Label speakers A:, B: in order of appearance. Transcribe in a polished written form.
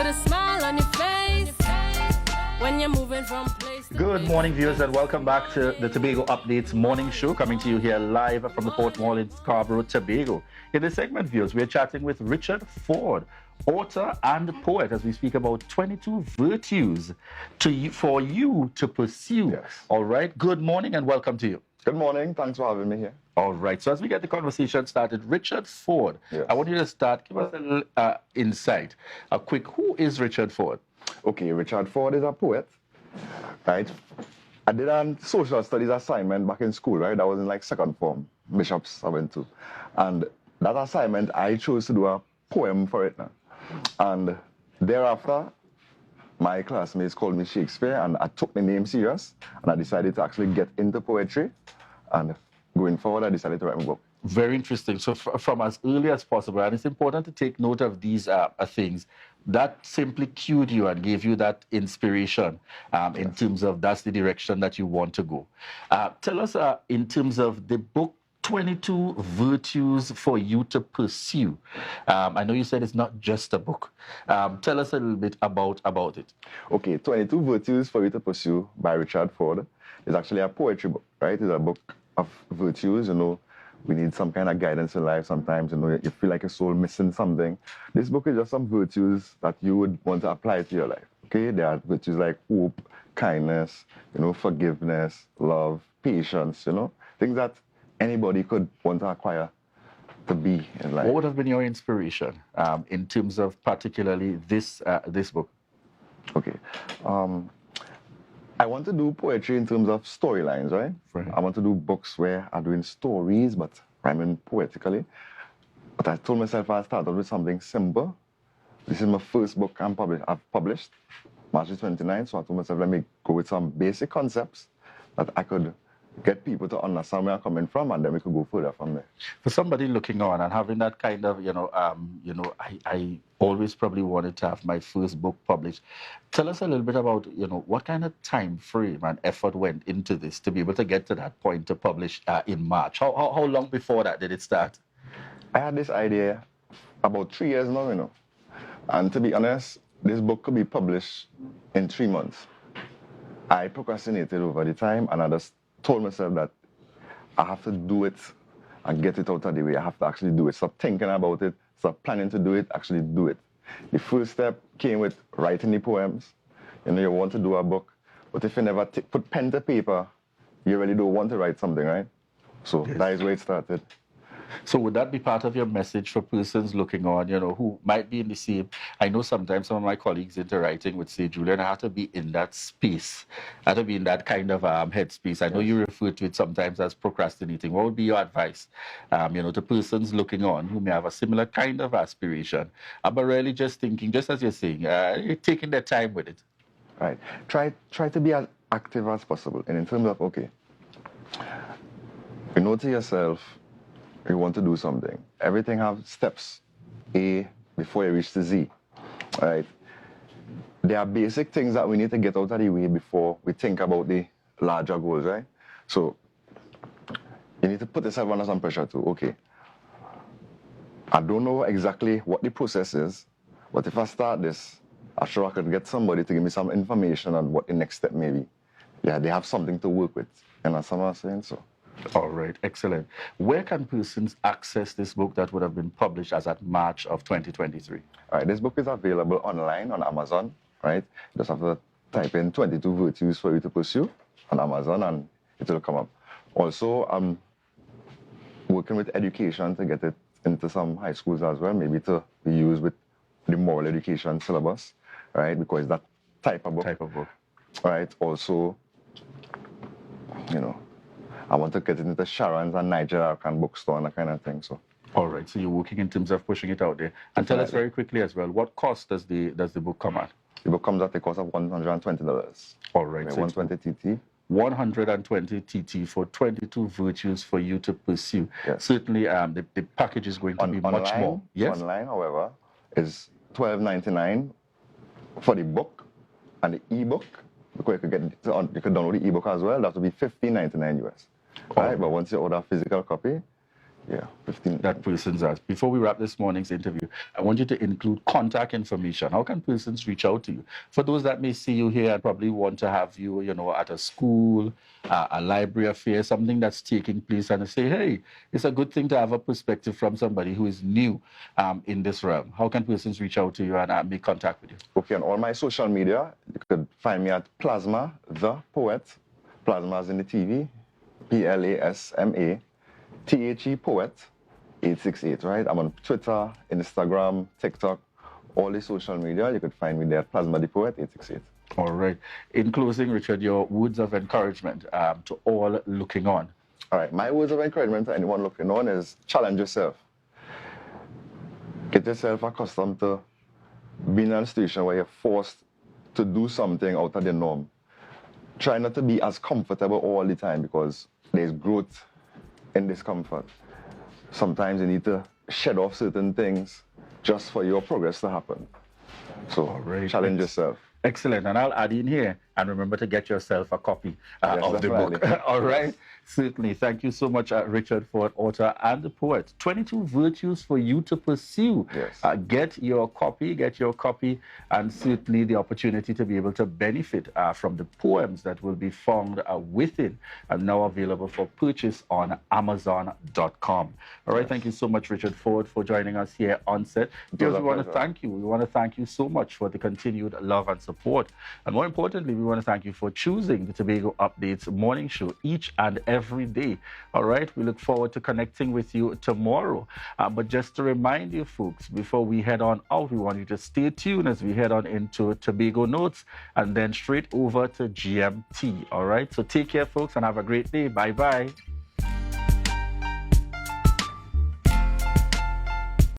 A: Put a smile on your face when you're moving from place to
B: Good
A: place.
B: morning, viewers, and welcome back to the Tobago Updates morning show, coming to you here live from the Port Mall in Scarborough, Tobago. In this segment, viewers, we're chatting with Richard Ford, author and poet, as we speak about 22 virtues for you to pursue.
C: Yes.
B: All right. Good morning and welcome to you.
C: Good morning. Thanks for having me here.
B: All right. So as we get the conversation started, Richard Ford,
C: Yes.
B: I want you to start. Give us a little insight. A quick, who is Richard Ford?
C: Okay, Richard Ford is a poet, right? I did a social studies assignment back in school, right? I was in like second form, Bishops I went to. And that assignment, I chose to do a poem for it now. And thereafter, my classmates called me Shakespeare, and I took my name serious, and I decided to actually get into poetry. And going forward, I decided to write my book.
B: Very interesting. So from as early as possible, and it's important to take note of these things, that simply cued you and gave you that inspiration in terms of that's the direction that you want to go. Tell us in terms of the book, 22 virtues for you to pursue. I know you said it's not just a book. Tell us a little bit about it.
C: Okay, 22 Virtues for You to Pursue by Richard Ford is actually a poetry book, right? It's a book of virtues, you know. We need some kind of guidance in life sometimes, you know, you feel like your soul missing something. This book is just some virtues that you would want to apply to your life, okay? There are virtues like hope, kindness, you know, forgiveness, love, patience, you know, things that anybody could want to acquire to be in life.
B: What would have been your inspiration in terms of particularly this book?
C: Okay. I want to do poetry in terms of storylines, right?
B: Right.
C: I want to do books where I'm doing stories, but rhyming poetically. But I told myself I started with something simple. This is my first book I've published, March 29th. So I told myself, let me go with some basic concepts that I could get people to understand where I'm coming from, and then we could go further from there.
B: For somebody looking on and having that kind of, I always probably wanted to have my first book published. Tell us a little bit about, what kind of time frame and effort went into this to be able to get to that point to publish in March. How long before that did it start?
C: I had this idea about 3 years now, you know. And to be honest, this book could be published in 3 months. I procrastinated over the time, and I just told myself that I have to do it and get it out of the way. I have to actually do it. Stop thinking about it, stop planning to do it, actually do it. The first step came with writing the poems. You know, you want to do a book, but if you never put pen to paper, you really don't want to write something, right? So
B: Yes.
C: That is where it started.
B: So would that be part of your message for persons looking on, who might be in the same? I know sometimes some of my colleagues into writing would say, Julien, I have to be in that space. I have to be in that kind of headspace. I know you refer to it sometimes as procrastinating. What would be your advice, to persons looking on who may have a similar kind of aspiration, but really just thinking, just as you're saying, taking their time with it?
C: Right. Try to be as active as possible. And in terms of, okay, you know to yourself, you want to do something. Everything has steps, A, before you reach the Z, right? There are basic things that we need to get out of the way before we think about the larger goals, right? So you need to put yourself under some pressure too. Okay, I don't know exactly what the process is, but if I start this, I'm sure I could get somebody to give me some information on what the next step may be. Yeah, they have something to work with. And that's what I'm saying, so.
B: All right, excellent. Where can persons access this book that would have been published as at March of 2023?
C: All right, this book is available online on Amazon, right? You just have to type in 22 Virtues for You to Pursue on Amazon and it will come up. Also, I'm working with education to get it into some high schools as well, maybe to be used with the moral education syllabus, right? Because that type of book. Right, also, I want to get it into Sharon's and Nigel Arkan bookstore and that kind of thing. So.
B: All right. So you're working in terms of pushing it out there. And tell us very quickly as well, what cost does the book come at?
C: The book comes at the cost of $120.
B: All right.
C: So 120 TT.
B: 120 TT for 22 virtues for you to pursue.
C: Yes.
B: Certainly, the package is going to be much more. Yes.
C: Online, however, is $12.99 for the book and the ebook. Because you could download the ebook as well. That would be $15.99 US. Right? But once you order a physical copy, Yeah, 15.
B: That persons has. Before we wrap this morning's interview, I want you to include contact information. How can persons reach out to you? For those that may see you here and probably want to have you, at a school, a library affair, something that's taking place, and say, hey, it's a good thing to have a perspective from somebody who is new in this realm. How can persons reach out to you and make contact with you?
C: Okay, on all my social media, you could find me at Plasma the Poet. Plasma's in the TV, PLASMA. Poet 868, right? I'm on Twitter, Instagram, TikTok, all the social media. You could find me there at plasmathepoet 868.
B: All right. In closing, Richard, your words of encouragement to all looking on.
C: All right. My words of encouragement to anyone looking on is challenge yourself. Get yourself accustomed to being in a situation where you're forced to do something out of the norm. Try not to be as comfortable all the time because there's growth in discomfort. Sometimes you need to shed off certain things just for your progress to happen. So challenge yourself.
B: Excellent. And I'll add in here, and remember to get yourself a copy of
C: definitely.
B: the book. All right. Certainly. Thank you so much, Richard, for author and the poet. 22 virtues for you to pursue.
C: Yes.
B: Get your copy, and certainly the opportunity to be able to benefit from the poems that will be found within and now available for purchase on Amazon.com. All right. Yes. Thank you so much, Richard Ford, for joining us here on set. Because we want to thank you. We want to thank you so much for the continued love and support. And more importantly, we want to thank you for choosing the Tobago Updates morning show each and every day. All right. We look forward to connecting with you tomorrow. But just to remind you folks, before we head on out, we want you to stay tuned as we head on into Tobago Notes and then straight over to GMT. All right. So take care, folks, and have a great day. Bye-bye.